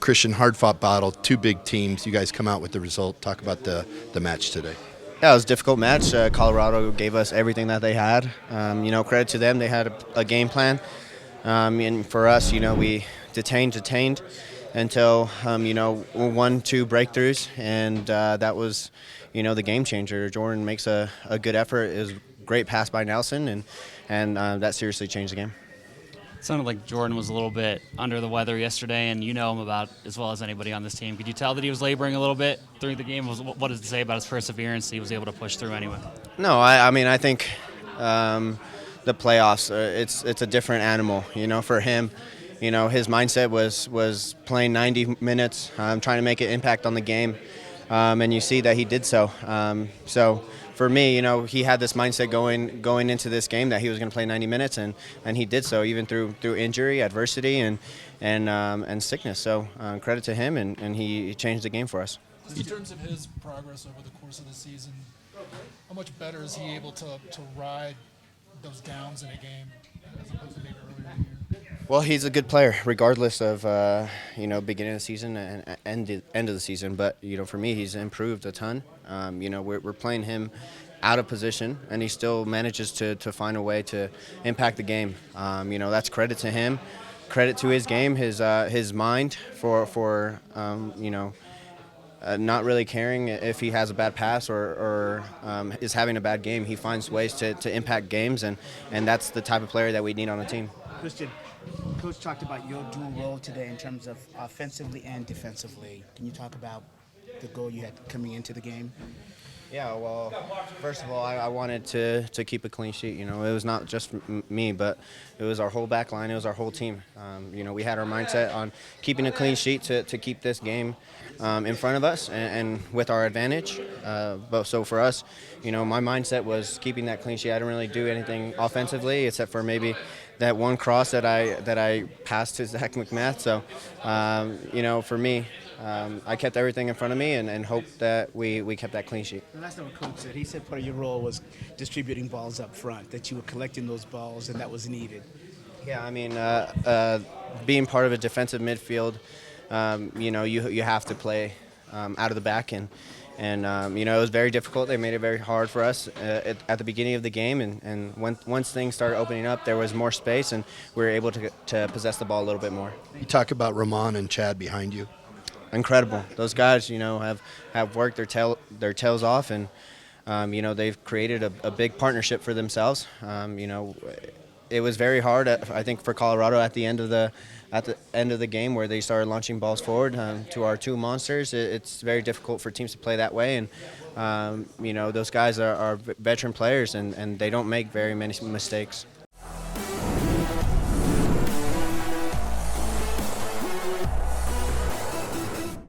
Christian, hard-fought battle, two big teams. You guys come out with the result. Talk about the match today. Yeah, it was a difficult match. Colorado gave us everything that they had. Credit to them. They had a game plan. And for us, we detained until, one, two breakthroughs. And that was, the game changer. Jordan makes a good effort. It was a great pass by Nelson, and that seriously changed the game. It sounded like Jordan was a little bit under the weather yesterday, and you know him about as well as anybody on this team. Could you tell that he was laboring a little bit during the game? What does it say about his perseverance? He was able to push through anyway. No, I think the playoffs, it's a different animal. For him, his mindset was playing 90 minutes, trying to make an impact on the game, and you see that he did so. So for me, he had this mindset going into this game that he was going to play 90 minutes, and he did so even through injury, adversity, and sickness. So credit to him, and he changed the game for us. Just in terms of his progress over the course of the season, how much better is he able to ride those downs in a game as opposed to maybe earlier in the year? Well, he's a good player, regardless of beginning of the season and end of the season. But for me, he's improved a ton. We're playing him out of position, and he still manages to find a way to impact the game. That's credit to him, credit to his game, his mind for not really caring if he has a bad pass or is having a bad game. He finds ways to impact games, and that's the type of player that we need on the team. Cristian, Coach talked about your dual role today in terms of offensively and defensively. Can you talk about the goal you had coming into the game? Yeah, well, first of all, I wanted to keep a clean sheet. It was not just me, but it was our whole back line. It was our whole team. We had our mindset on keeping a clean sheet to keep this game in front of us and with our advantage. So for us, my mindset was keeping that clean sheet. I didn't really do anything offensively except for maybe that one cross that I passed to Zach McMath. So, for me, I kept everything in front of me and hoped that we kept that clean sheet. Well, that's not what Coach said. He said part of your role was distributing balls up front, that you were collecting those balls and that was needed. Yeah, being part of a defensive midfield, you have to play out of the back, and it was very difficult. They made it very hard for us at the beginning of the game, and once things started opening up, there was more space, and we were able to possess the ball a little bit more. You talk about Ramon and Chad behind you. Incredible. Those guys, have worked their tails off, and they've created a big partnership for themselves. It was very hard, I think, for Colorado at the end of the game where they started launching balls forward to our two monsters. It's very difficult for teams to play that way, and those guys are veteran players, and they don't make very many mistakes.